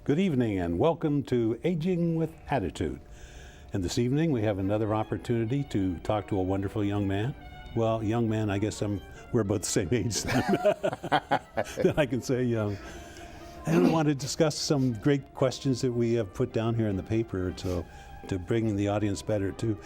Good evening and welcome to Aging with Attitude. And this evening we have another opportunity to talk to a wonderful young man. Well, young man, I guess we're about the same age then. I can say young. And we want to discuss some great questions that we have put down here in the paper to bring the audience better to.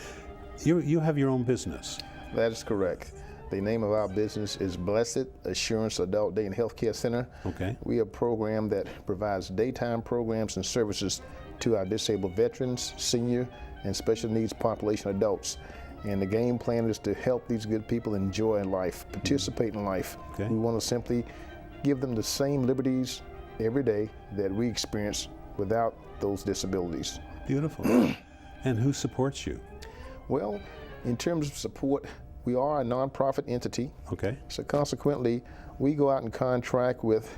You have your own business. That is correct. The name of our business is Blessed Assurance Adult Day and Healthcare Center. Okay. We are a program that provides daytime programs and services to our disabled veterans, senior, and special needs population adults. And the game plan is to help these good people enjoy life, participate in life. Okay. We want to simply give them the same liberties every day that we experience without those disabilities. Beautiful. And who supports you? Well, in terms of support, we are a nonprofit entity. Okay. So consequently, we go out and contract with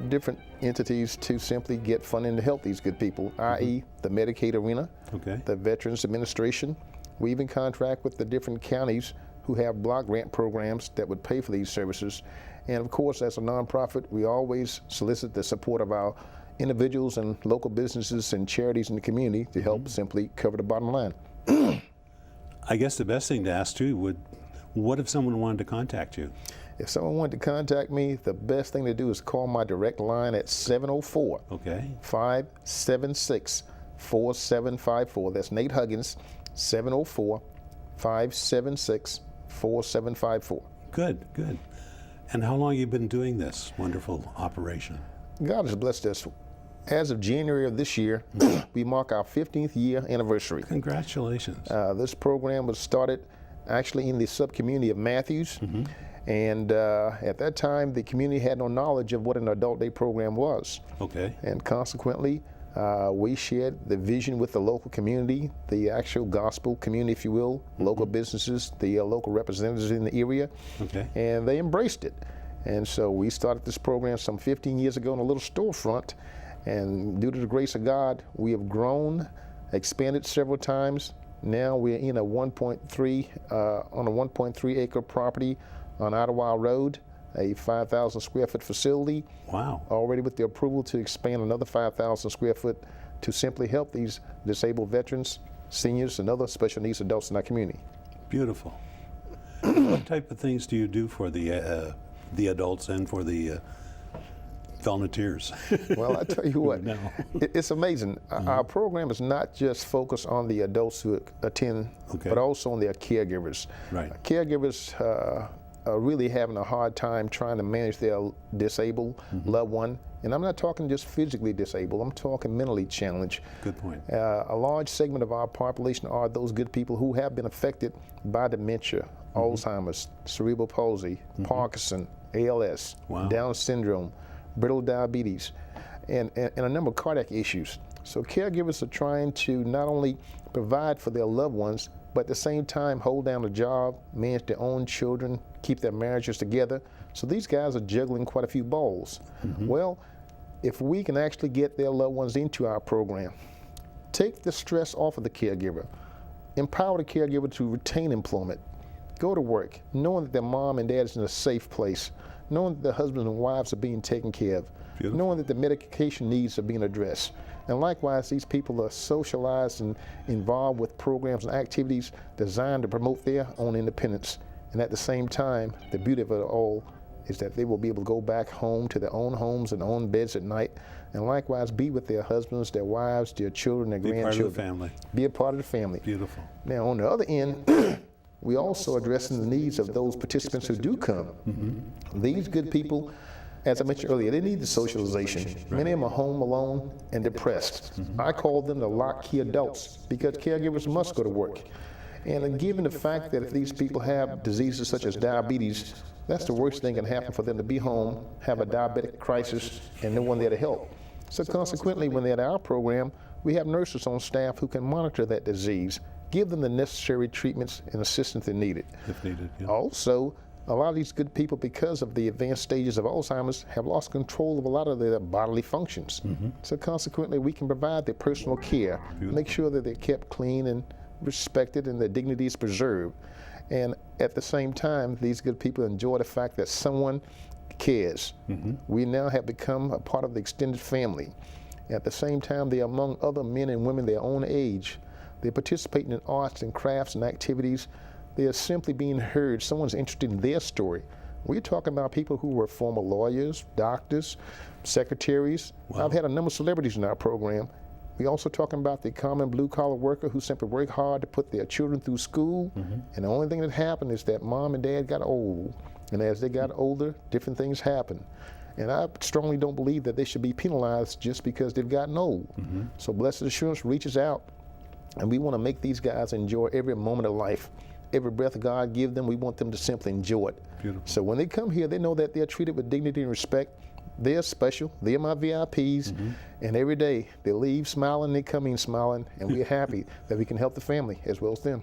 different entities to simply get funding to help these good people, i.e. the Medicaid arena, Okay. the Veterans Administration. We even contract with the different counties who have block grant programs that would pay for these services. And of course, as a nonprofit, we always solicit the support of our individuals and local businesses and charities in the community to help simply cover the bottom line. I guess the best thing to ask too what if someone wanted to contact you? If someone wanted to contact me, the best thing to do is call my direct line at 704 Okay. 576 4754. That's Nate Huggins, 704 576 4754. Good, good. And how long have you been doing this wonderful operation? God has blessed us. As of January of this year, we mark our 15th year anniversary. Congratulations. This program was started actually in the sub-community of Matthews. And at that time, the community had no knowledge of what an adult day program was. Okay. And consequently, we shared the vision with the local community, the actual gospel community, if you will, local businesses, the local representatives in the area, Okay. and they embraced it. And so we started this program some 15 years ago in a little storefront, and due to the grace of God, we have grown, expanded several times. Now we're in a 1.3 acre property on Ottawa Road, a 5,000 square foot facility. Wow. Already with the approval to expand another 5,000 square foot to simply help these disabled veterans, seniors, and other special needs adults in our community. Beautiful. What type of things do you do for the adults and for the volunteers? Well, I tell you what, No. it's amazing. Our program is not just focused on the adults who attend, Okay. but also on their caregivers. Right. Caregivers are really having a hard time trying to manage their disabled loved one. And I'm not talking just physically disabled, I'm talking mentally challenged. Good point. A large segment of our population are those good people who have been affected by dementia, Alzheimer's, cerebral palsy, Parkinson, ALS, Wow. Down syndrome, brittle diabetes, and a number of cardiac issues. So caregivers are trying to not only provide for their loved ones, but at the same time hold down a job, manage their own children, keep their marriages together. So these guys are juggling quite a few balls. Well, if we can actually get their loved ones into our program, take the stress off of the caregiver, empower the caregiver to retain employment, go to work, knowing that their mom and dad is in a safe place, knowing that their husbands and wives are being taken care of, Beautiful. knowing that the medication needs are being addressed. And likewise, these people are socialized and involved with programs and activities designed to promote their own independence. And at the same time, the beauty of it all is that they will be able to go back home to their own homes and own beds at night, and likewise be with their husbands, their wives, their children, their grandchildren. Be part of the family. Be a part of the family. Beautiful. Now, on the other end, we also addressing the needs of those participants who do come. These good people, as I mentioned earlier, they need the socialization. Many of them are home alone and depressed. I call them the lock key adults because caregivers must go to work. And given the fact that if these people have diseases such as diabetes, that's the worst thing that can happen for them to be home, have a diabetic crisis, and no one there to help. So consequently, when they're at our program, we have nurses on staff who can monitor that disease, give them the necessary treatments and assistance they needed. If needed, yeah. Also, a lot of these good people, because of the advanced stages of Alzheimer's, have lost control of a lot of their bodily functions. So consequently, we can provide their personal care, make sure that they're kept clean and respected and their dignity is preserved. And at the same time, these good people enjoy the fact that someone cares. We now have become a part of the extended family. At the same time, they're among other men and women their own age. They're participating in arts and crafts and activities. They are simply being heard. Someone's interested in their story. We're talking about people who were former lawyers, doctors, secretaries. Wow. I've had a number of celebrities in our program. We're also talking about the common blue-collar worker who simply worked hard to put their children through school. And the only thing that happened is that mom and dad got old. And as they got older, different things happened. And I strongly don't believe that they should be penalized just because they've gotten old. So Blessed Assurance reaches out, and we want to make these guys enjoy every moment of life. Every breath God gives them, we want them to simply enjoy it. Beautiful. So when they come here, they know that they're treated with dignity and respect. They're special. They're my VIPs. And every day they leave smiling, they come in smiling, and we're happy that we can help the family as well as them.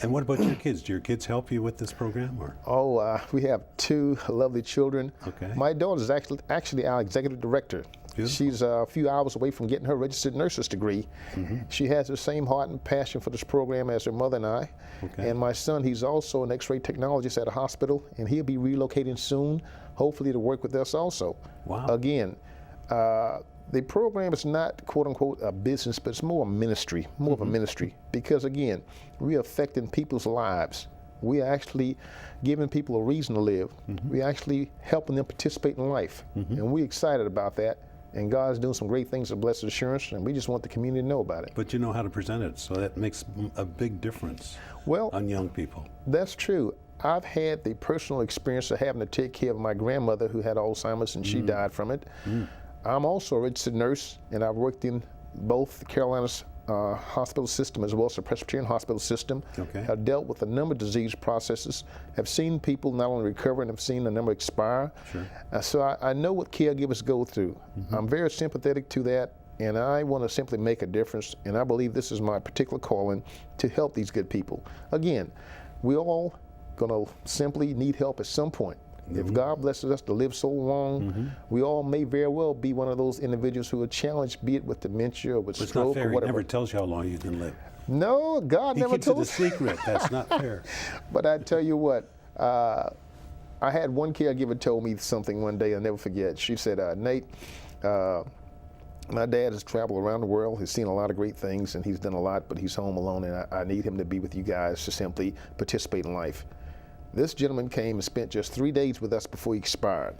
And what about your kids? Do your kids help you with this program? Or? We have two lovely children. Okay. My daughter is actually our executive director. Beautiful. She's a few hours away from getting her registered nurse's degree. She has the same heart and passion for this program as her mother and I. Okay. And my son, he's also an X-ray technologist at a hospital, and he'll be relocating soon, hopefully to work with us also. Wow. Again, the program is not, quote unquote, a business, but it's more a ministry, more of a ministry. Because again, we're affecting people's lives. We're actually giving people a reason to live. We're actually helping them participate in life. And we're excited about that. And God's doing some great things at Blessed Assurance, and we just want the community to know about it. But you know how to present it, so that makes a big difference on young people. That's true. I've had the personal experience of having to take care of my grandmother who had Alzheimer's, and she died from it. I'm also a registered nurse, and I've worked in both the Carolinas hospital system as well as the Presbyterian hospital system. Okay. Have dealt with a number of disease processes, have seen people not only recover and have seen a number expire. Sure. So I know what caregivers go through. I'm very sympathetic to that, and I want to simply make a difference, and I believe this is my particular calling to help these good people. Again, we all going to simply need help at some point. If God blesses us to live so long, we all may very well be one of those individuals who are challenged, be it with dementia or with But it's stroke not fair. or whatever. He never tells you how long you can live. No, God He never keeps it told a secret. That's not fair. But I tell you what, I had one caregiver told me something one day I'll never forget. She said, Nate, my dad has traveled around the world. He's seen a lot of great things, and he's done a lot, but he's home alone, and I need him to be with you guys to simply participate in life. This gentleman came and spent just 3 days with us before he expired.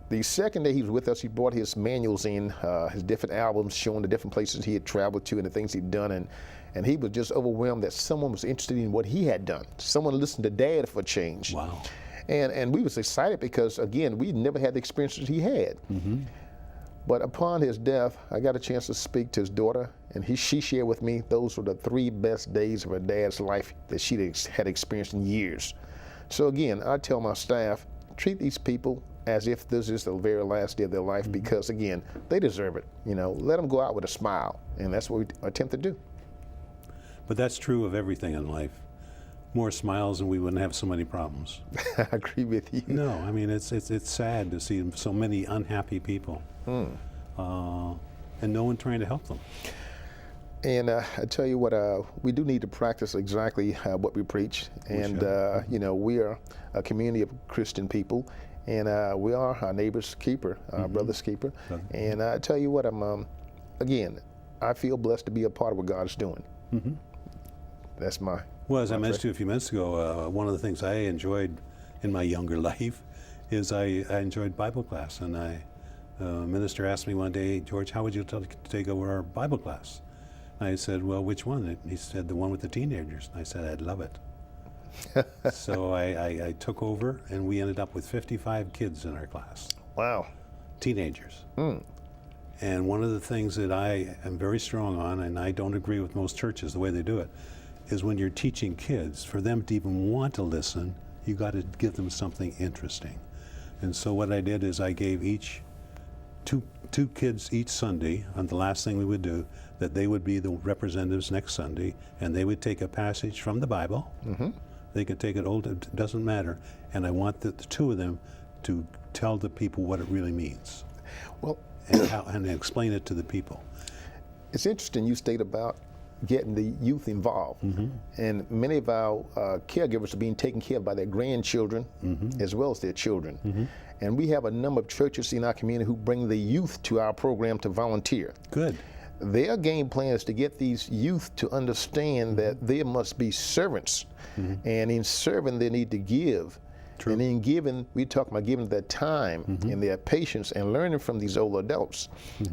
The second day he was with us, he brought his manuals in, his different albums showing the different places he had traveled to and the things he'd done, and he was just overwhelmed that someone was interested in what he had done. Someone listened to Dad for a change. Wow. And we was excited because, again, we never had the experiences he had. But upon his death, I got a chance to speak to his daughter, and she shared with me those were the 3 best days of her dad's life that she had experienced in years. So again, I tell my staff, treat these people as if this is the very last day of their life, because again, they deserve it. You know, let them go out with a smile, and that's what we attempt to do. But that's true of everything in life. More smiles and we wouldn't have so many problems. I agree with you. No, I mean, it's sad to see so many unhappy people. And no one trying to help them. And I tell you what, we do need to practice exactly what we preach. And, you know, we are a community of Christian people, and we are our neighbor's keeper, our brother's keeper. And I tell you what, again, I feel blessed to be a part of what God is doing. That's my... Well, as I mentioned to you a few minutes ago, one of the things I enjoyed in my younger life is I enjoyed Bible class. And minister asked me one day, George, how would you take over our Bible class? And I said, well, which one? And he said, the one with the teenagers. And I said, I'd love it. So I took over, and we ended up with 55 kids in our class. Wow. Teenagers. And one of the things that I am very strong on, and I don't agree with most churches the way they do it, is when you're teaching kids, for them to even want to listen, you got to give them something interesting. And so what I did is I gave each two kids each Sunday, on the last thing we would do, that they would be the representatives next Sunday, and they would take a passage from the Bible. They could take it old, it doesn't matter. And I want the 2 of them to tell the people what it really means. Well, and explain it to the people. It's interesting you state about getting the youth involved. And many of our caregivers are being taken care of by their grandchildren as well as their children. And we have a number of churches in our community who bring the youth to our program to volunteer. Good. Their game plan is to get these youth to understand that they must be servants, and in serving they need to give. True. And in giving, we talk about giving their time and their patience and learning from these older adults.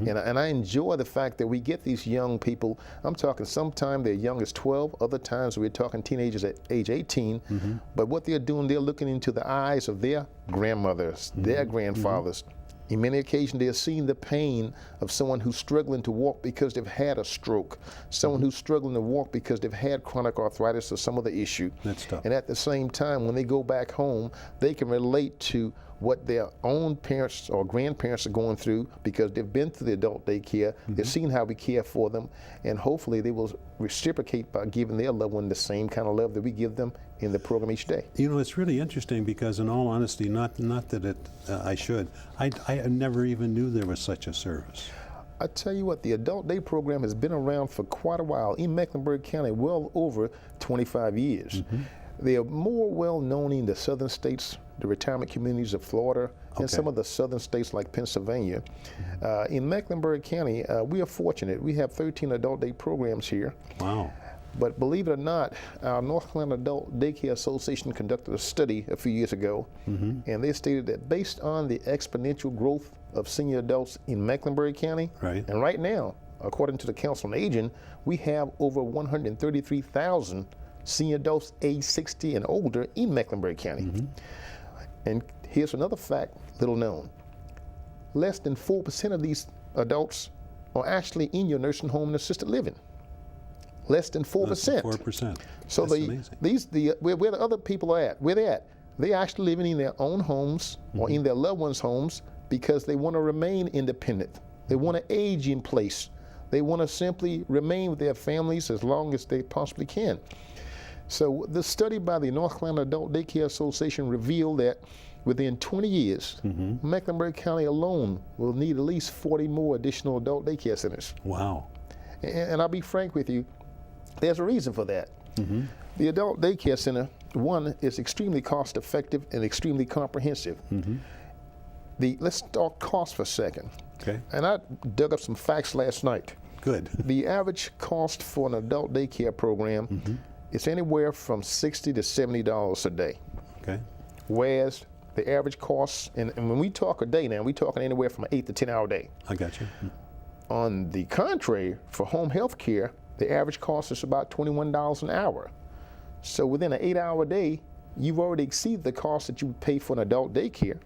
And I enjoy the fact that we get these young people. I'm talking sometimes they're young as 12, other times we're talking teenagers at age 18. But what they're doing, they're looking into the eyes of their grandmothers, their grandfathers. In many occasions, they're seeing the pain of someone who's struggling to walk because they've had a stroke, someone who's struggling to walk because they've had chronic arthritis or some other issue. That's tough. And at the same time, when they go back home, they can relate to what their own parents or grandparents are going through because they've been through the adult daycare, they've seen how we care for them, and hopefully they will reciprocate by giving their loved one the same kind of love that we give them in the program each day. You know, it's really interesting because, in all honesty, not that I should, I never even knew there was such a service. I tell you what, the adult day program has been around for quite a while in Mecklenburg County, well over 25 years. They are more well known in the southern states, the retirement communities of Florida, and some of the southern states like Pennsylvania. In Mecklenburg County, we are fortunate. We have 13 adult day programs here. Wow. But believe it or not, our North Carolina Adult Daycare Association conducted a study a few years ago, and they stated that based on the exponential growth of senior adults in Mecklenburg County, and right now, according to the Council on Aging, we have over 133,000 senior adults age 60 and older in Mecklenburg County. And here's another fact, little known. Less than 4% of these adults are actually in your nursing home and assisted living. Less than 4%. Less than 4%. So where the other people are at, where they're at, they're actually living in their own homes or in their loved ones' homes because they want to remain independent. They want to age in place. They want to simply remain with their families as long as they possibly can. So the study by the North Carolina Adult Daycare Association revealed that within 20 years, Mecklenburg County alone will need at least 40 more additional adult daycare centers. Wow. And I'll be frank with you, there's a reason for that. The adult daycare center, one, is extremely cost effective and extremely comprehensive. Let's talk cost for a second. Okay. And I dug up some facts last night. Good. The average cost for an adult daycare program is anywhere from $60 to $70 a day. Okay. Whereas the average cost, and when we talk a day now, we're talking anywhere from an 8 to 10 hour day. I got you. On the contrary, for home health care, the average cost is about $21 an hour. So within an 8 hour day, you've already exceeded the cost that you would pay for an adult daycare.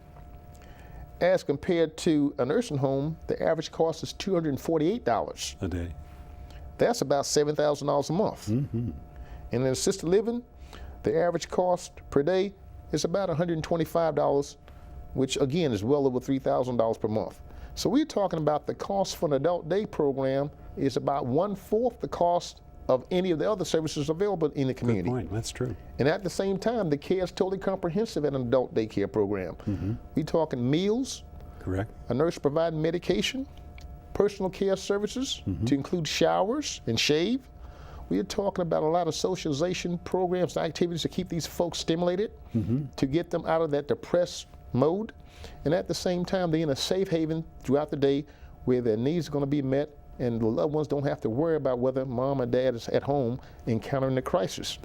As compared to a nursing home, the average cost is $248 a day. That's about $7,000 a month. And in assisted living, the average cost per day is about $125, which again is well over $3,000 per month. So we're talking about the cost for an adult day program is about 1/4 the cost of any of the other services available in the community. Good point. That's true. And at the same time, the care is totally comprehensive at an adult daycare program. We're talking meals, Correct. a nurse providing medication, personal care services to include showers and shave. We are talking about a lot of socialization programs and activities to keep these folks stimulated, to get them out of that depressed mode. And at the same time, they're in a safe haven throughout the day where their needs are going to be met and the loved ones don't have to worry about whether mom or dad is at home encountering a crisis.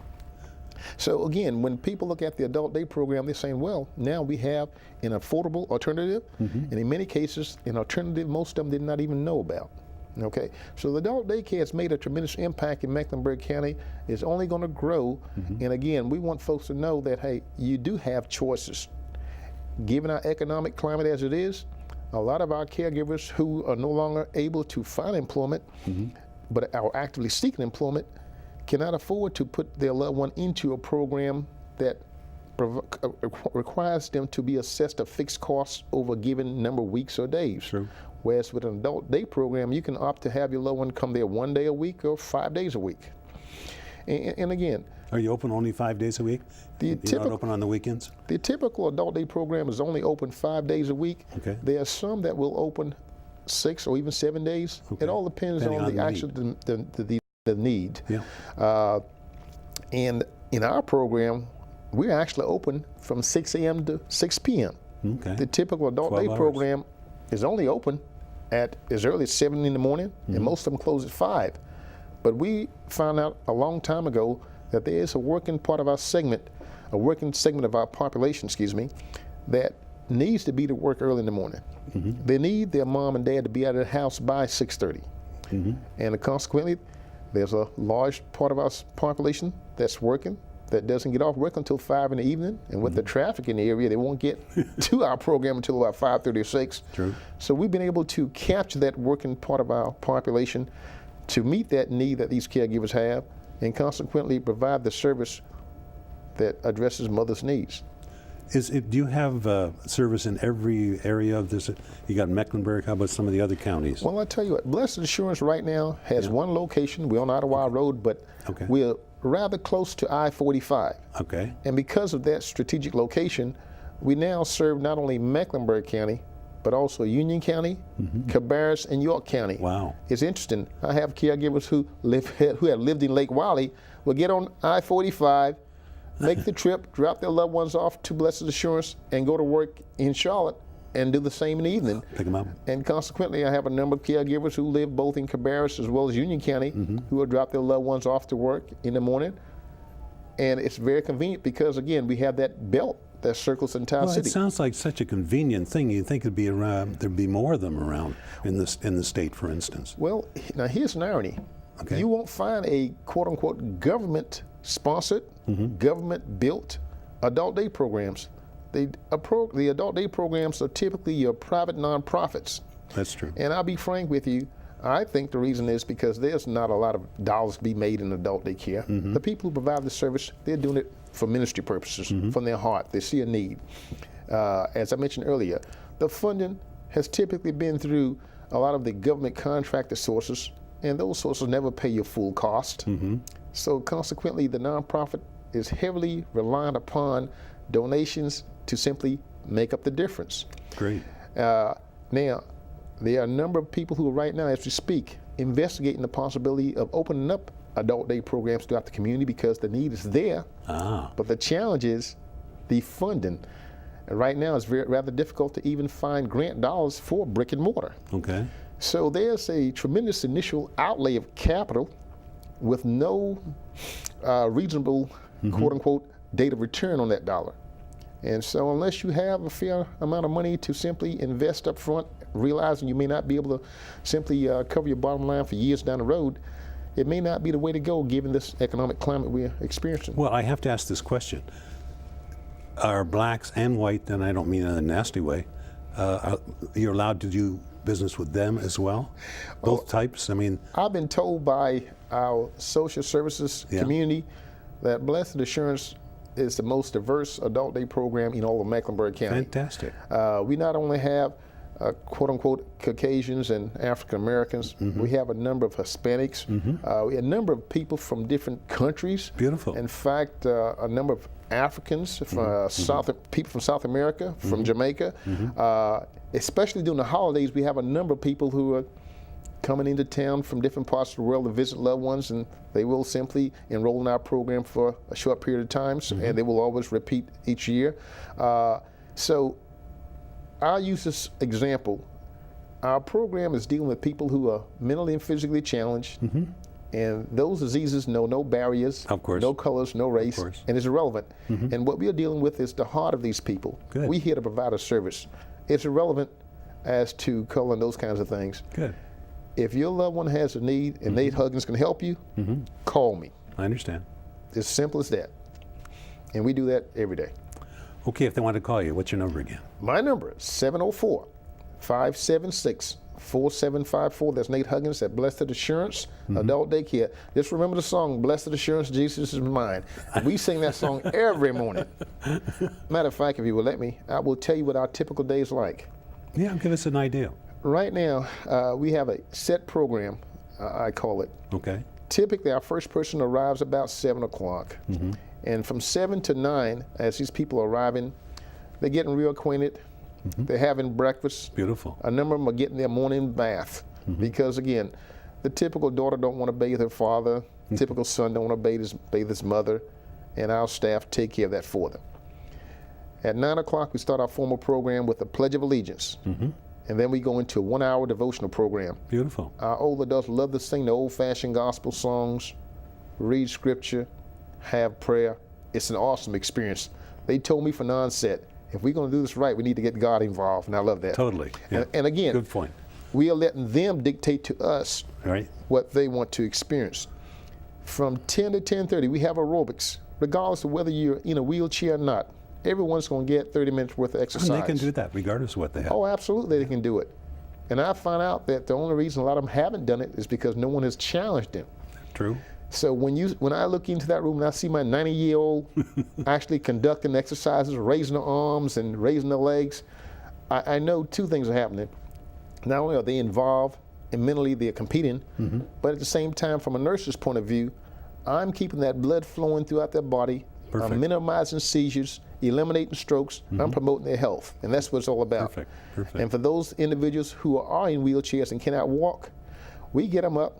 So again, when people look at the adult day program, they're saying, well, now we have an affordable alternative, and in many cases, an alternative most of them did not even know about. Okay, so the adult daycare has made a tremendous impact in Mecklenburg County. It's only going to grow, and again, we want folks to know that, hey, you do have choices. Given our economic climate as it is, a lot of our caregivers who are no longer able to find employment, but are actively seeking employment, cannot afford to put their loved one into a program that requires them to be assessed a fixed cost over a given number of weeks or days. True. Whereas with an adult day program, you can opt to have your loved one come there 1 day a week or 5 days a week. And again, are you open only 5 days a week? You're not open on the weekends? The typical adult day program is only open 5 days a week. Okay. There are some that will open 6 or even 7 days. Okay. It all depends Depending on on the the actual the the need. Yeah. And in our program, we're actually open from 6 a.m. to 6 p.m. Okay. The typical adult 12 day hours. program is only open at as early as 7 in the morning, and most of them close at 5. But we found out a long time ago that there is a working part of our segment, a working segment of our population, that needs to be to work early in the morning. They need their mom and dad to be out of the house by 6:30. And consequently, there's a large part of our population that's working that doesn't get off work until 5 in the evening, and with the traffic in the area, they won't get to our program until about 5:30 or 6. True. So we've been able to capture that working part of our population to meet that need that these caregivers have, and consequently provide the service that addresses mothers' needs. Do you have service in every area of this? You got Mecklenburg. How about some of the other counties? Well, I tell you what, Blessed Assurance right now has one location. We're on AWA Road, but we're rather close to I-45. Okay. And because of that strategic location, we now serve not only Mecklenburg County, but also Union County, Cabarrus, and York County. Wow. It's interesting. I have caregivers who have lived in Lake Wylie, will get on I-45, make the trip, drop their loved ones off to Blessed Assurance, and go to work in Charlotte and do the same in the evening. Pick them up. And consequently, I have a number of caregivers who live both in Cabarrus as well as Union County who will drop their loved ones off to work in the morning. And it's very convenient because, again, we have that belt that circles the entire Well, city. it sounds like such a convenient thing. You'd think it'd be around, there'd be more of them around in the state, for instance. Well, now here's an irony. Okay. You won't find a quote-unquote government-sponsored, government-built adult day programs. The adult day programs are typically your private nonprofits. That's true. And I'll be frank with you, I think the reason is because there's not a lot of dollars to be made in adult day care. The people who provide the service, they're doing it for ministry purposes, from their heart. They see a need. As I mentioned earlier, the funding has typically been through a lot of the government contracted sources, and those sources never pay your full cost. So consequently, the nonprofit is heavily reliant upon donations to simply make up the difference. Great. Now, there are a number of people who are right now, as we speak, investigating the possibility of opening up adult day programs throughout the community because the need is there. But the challenge is the funding. And right now, it's rather difficult to even find grant dollars for brick and mortar. Okay. So there's a tremendous initial outlay of capital with no reasonable, quote-unquote, rate of return on that dollar. And so unless you have a fair amount of money to simply invest up front, realizing you may not be able to simply cover your bottom line for years down the road, it may not be the way to go given this economic climate we're experiencing. Well, I have to ask this question. Are blacks and white, and I don't mean in a nasty way, you're allowed to do business with them as well? Both types? I mean, I've been told by our social services community that Blessed Assurance is the most diverse adult day program in all of Mecklenburg County. fantastic. We not only have quote-unquote Caucasians and African Americans, we have a number of Hispanics, we have a number of people from different countries. Beautiful. In fact, a number of Africans, from people from South America, from Jamaica. Especially during the holidays, we have a number of people who are coming into town from different parts of the world to visit loved ones, and they will simply enroll in our program for a short period of time, and they will always repeat each year. So I'll use this example. Our program is dealing with people who are mentally and physically challenged, and those diseases know no barriers, Of course. no colors, no race, Of course. and it's irrelevant. And what we are dealing with is the heart of these people. Good. We're here to provide a service. It's irrelevant as to color and those kinds of things. Good. If your loved one has a need and Nate Huggins can help you, call me. I understand. It's simple as that. And we do that every day. Okay, if they want to call you, what's your number again? My number is 704-576-4754. That's Nate Huggins at Blessed Assurance Adult Daycare. Just remember the song, Blessed Assurance, Jesus is Mine. We sing that song every morning. Matter of fact, if you will let me, I will tell you what our typical day is like. Yeah, give us an idea. Right now, we have a set program, I call it. Okay. Typically, our first person arrives about 7 o'clock. And from 7 to 9, as these people are arriving, they're getting reacquainted. They're having breakfast. Beautiful. A number of them are getting their morning bath because, again, the typical daughter don't want to bathe her father, typical son don't want to bathe his mother, and our staff take care of that for them. At 9 o'clock, we start our formal program with the Pledge of Allegiance. And then we go into a 1-hour devotional program. Beautiful. Our old adults love to sing the old-fashioned gospel songs, read scripture, have prayer. It's an awesome experience. They told me from the onset, if we're going to do this right, we need to get God involved, and I love that. Totally. Yeah. And again, good point. We are letting them dictate to us what they want to experience. From 10 to 10:30, we have aerobics, regardless of whether you're in a wheelchair or not. Everyone's going to get 30 minutes worth of exercise. And they can do that regardless of what they have. Oh, absolutely, they can do it. And I found out that the only reason a lot of them haven't done it is because no one has challenged them. True. So when I look into that room and I see my 90-year-old actually conducting exercises, raising their arms and raising their legs, I know two things are happening. Not only are they involved and mentally they're competing, but at the same time, from a nurse's point of view, I'm keeping that blood flowing throughout their body. I'm minimizing seizures, eliminating strokes. I'm promoting their health, and that's what it's all about. Perfect. Perfect. And for those individuals who are in wheelchairs and cannot walk, we get them up.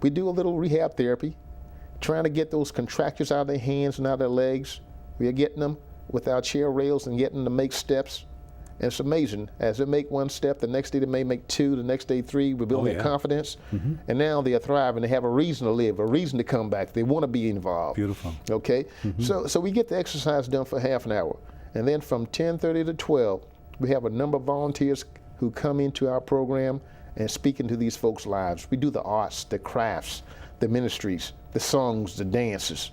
We do a little rehab therapy, trying to get those contractures out of their hands and out of their legs. We are getting them with our chair rails and getting them to make steps. And it's amazing. As they make one step, the next day they may make two, the next day three. We build their confidence. And now they are thriving. They have a reason to live, a reason to come back. They want to be involved. Beautiful. Okay? So we get the exercise done for half an hour. And then from 10:30 to 12, we have a number of volunteers who come into our program and speak into these folks' lives. We do the arts, the crafts, the ministries, the songs, the dances.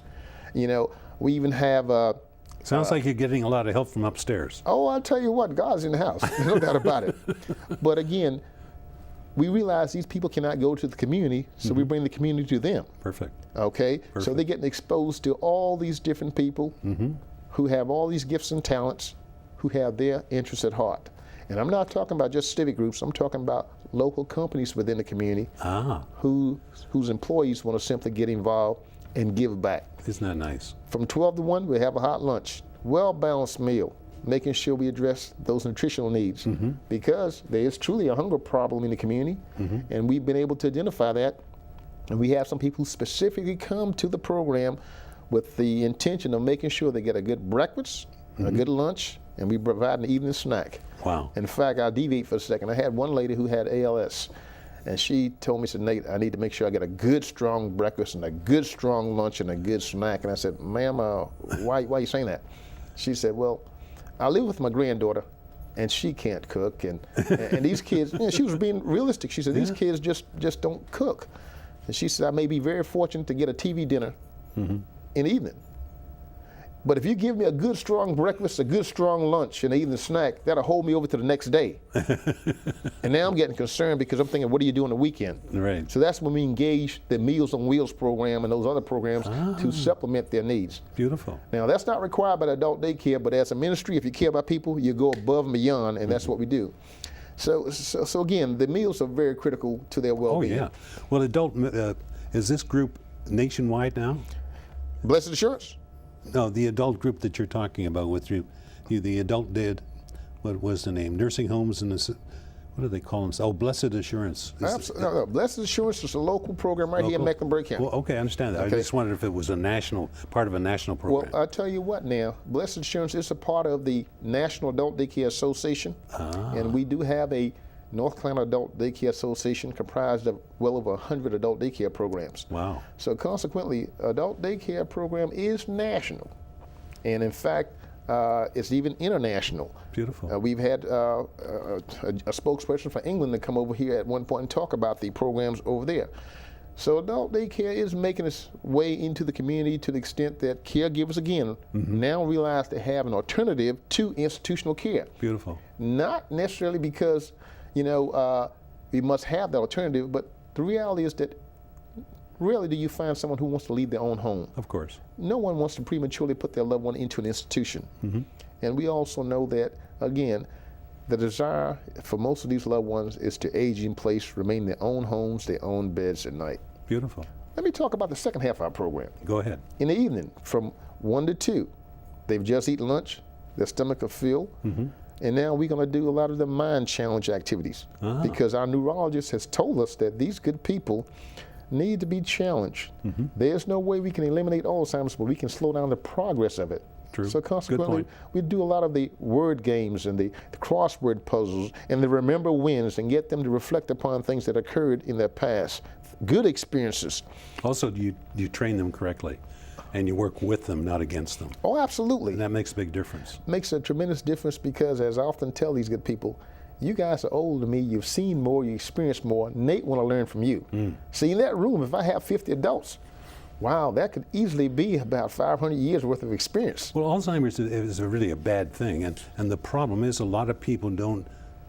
You know, we even have sounds like you're getting a lot of help from upstairs. Oh, I'll tell you what, God's in the house, no doubt about it. But again, we realize these people cannot go to the community, so we bring the community to them. Perfect. Okay? So they're getting exposed to all these different people who have all these gifts and talents, who have their interests at heart. And I'm not talking about just civic groups, I'm talking about local companies within the community whose employees want to simply get involved and give back. Isn't that nice? From 12 to 1, we have a hot lunch, well-balanced meal, making sure we address those nutritional needs because there is truly a hunger problem in the community, and we've been able to identify that. And we have some people who specifically come to the program with the intention of making sure they get a good breakfast, a good lunch, and we provide an evening snack. Wow. In fact, I'll deviate for a second. I had one lady who had ALS. And she told me, she said, Nate, I need to make sure I get a good, strong breakfast and a good, strong lunch and a good snack. And I said, ma'am, why are you saying that? She said, well, I live with my granddaughter, and she can't cook. And these kids, you know, she was being realistic. She said, these kids just don't cook. And she said, I may be very fortunate to get a TV dinner in the evening. But if you give me a good, strong breakfast, a good, strong lunch, and an evening snack, that'll hold me over to the next day. And now I'm getting concerned because I'm thinking, what do you do on the weekend? Right. So that's when we engage the Meals on Wheels program and those other programs to supplement their needs. Beautiful. Now, that's not required by the adult daycare, but as a ministry, if you care about people, you go above and beyond, and that's what we do. So again, the meals are very critical to their well-being. Oh, yeah. Well, is this group nationwide now? Blessed Assurance? No, the adult group that you're talking about with the adult did, what was the name? Nursing homes and what do they call them? Oh, Blessed Assurance. No, Blessed Assurance is a local program here in Mecklenburg County. Well, okay, I understand that. Okay. I just wondered if it was part of a national program. Well, I'll tell you what now, Blessed Assurance is a part of the National Adult Daycare Association, and we do have a North Carolina Adult Daycare Association comprised of well over 100 adult daycare programs. Wow. So consequently, adult daycare program is national. And in fact, it's even international. Beautiful. We've had a spokesperson for England to come over here at one point and talk about the programs over there. So adult daycare is making its way into the community to the extent that caregivers, again, now realize they have an alternative to institutional care. Beautiful. Not necessarily because we must have the alternative, but the reality is that rarely do you find someone who wants to leave their own home. Of course. No one wants to prematurely put their loved one into an institution. And we also know that, again, the desire for most of these loved ones is to age in place, remain in their own homes, their own beds at night. Beautiful. Let me talk about the second half of our program. Go ahead. In the evening, from 1 to 2, they've just eaten lunch, their stomach are filled, And now we're going to do a lot of the mind challenge activities because our neurologist has told us that these good people need to be challenged. There's no way we can eliminate Alzheimer's, but we can slow down the progress of it. True. So consequently, we do a lot of the word games and the crossword puzzles and the remember wins and get them to reflect upon things that occurred in their past, good experiences. Also, you train them correctly, and you work with them, not against them. Oh, absolutely. And that makes a big difference. Makes a tremendous difference because, as I often tell these good people, you guys are older than me, you've seen more, you experienced more. Nate want to learn from you. See, in that room, if I have 50 adults, wow, that could easily be about 500 years worth of experience. Well, Alzheimer's is really a bad thing, and the problem is a lot of people don't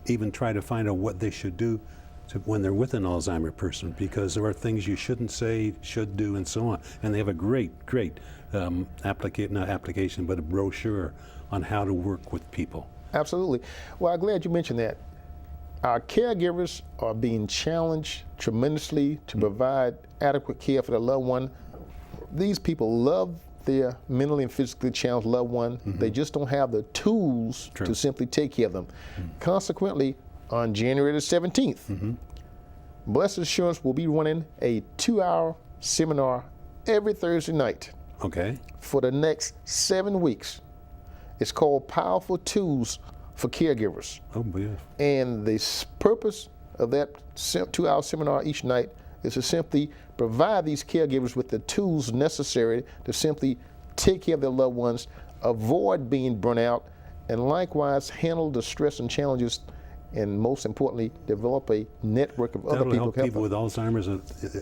even try to find out what they should do when they're with an Alzheimer person, because there are things you shouldn't say, should do, and so on. And they have a great not application, but a brochure on how to work with people. Absolutely. Well, I'm glad you mentioned that. Our caregivers are being challenged tremendously to provide adequate care for their loved one. These people love their mentally and physically challenged loved one. They just don't have the tools to simply take care of them. Consequently, on January the 17th, Blessed Assurance will be running a 2-hour seminar every Thursday night for the next 7 weeks. It's called Powerful Tools for Caregivers. Oh, yeah. And the purpose of that 2-hour seminar each night is to simply provide these caregivers with the tools necessary to simply take care of their loved ones, avoid being burnt out, and likewise handle the stress and challenges, and most importantly, develop a network of other people. That'll help people with Alzheimer's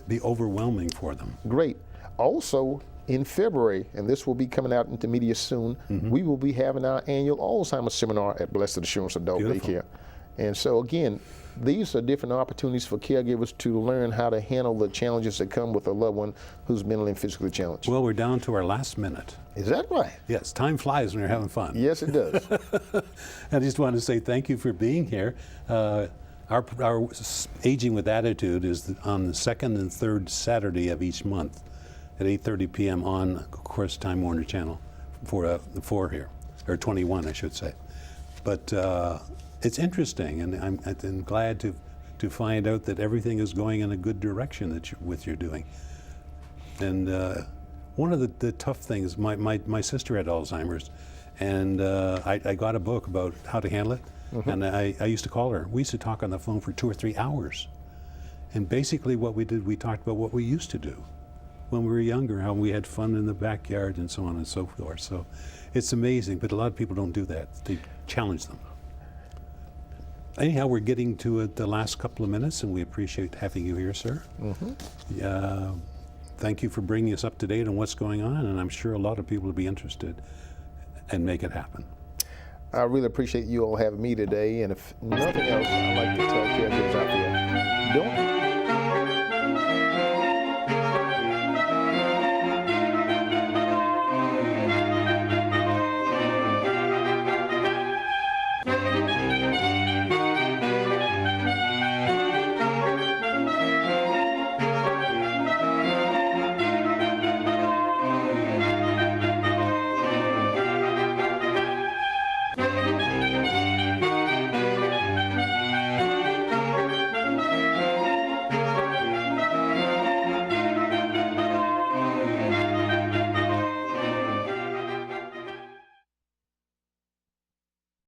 be overwhelming for them. Great. Also, in February, and this will be coming out into media soon, we will be having our annual Alzheimer's seminar at Blessed Assurance Adult Daycare. And so again, these are different opportunities for caregivers to learn how to handle the challenges that come with a loved one who's mentally and physically challenged. Well, we're down to our last minute. Is that right? Yes, time flies when you're having fun. Yes, it does. I just want to say thank you for being here. Our Aging with Attitude is on the second and third Saturday of each month at 8:30 p.m. on, of course, Time Warner Channel for the 4 here, or 21, I should say. But it's interesting, and I'm glad to find out that everything is going in a good direction with your doing. And one of the tough things, my sister had Alzheimer's, and I got a book about how to handle it, and I used to call her. We used to talk on the phone for 2 or 3 hours. And basically what we did, we talked about what we used to do when we were younger, how we had fun in the backyard and so on and so forth. So it's amazing, but a lot of people don't do that. They challenge them. Anyhow, we're getting to the last couple of minutes, and we appreciate having you here, sir. Thank you for bringing us up to date on what's going on, and I'm sure a lot of people will be interested and make it happen. I really appreciate you all having me today, and if nothing else, I'd like to tell caregivers out there, don't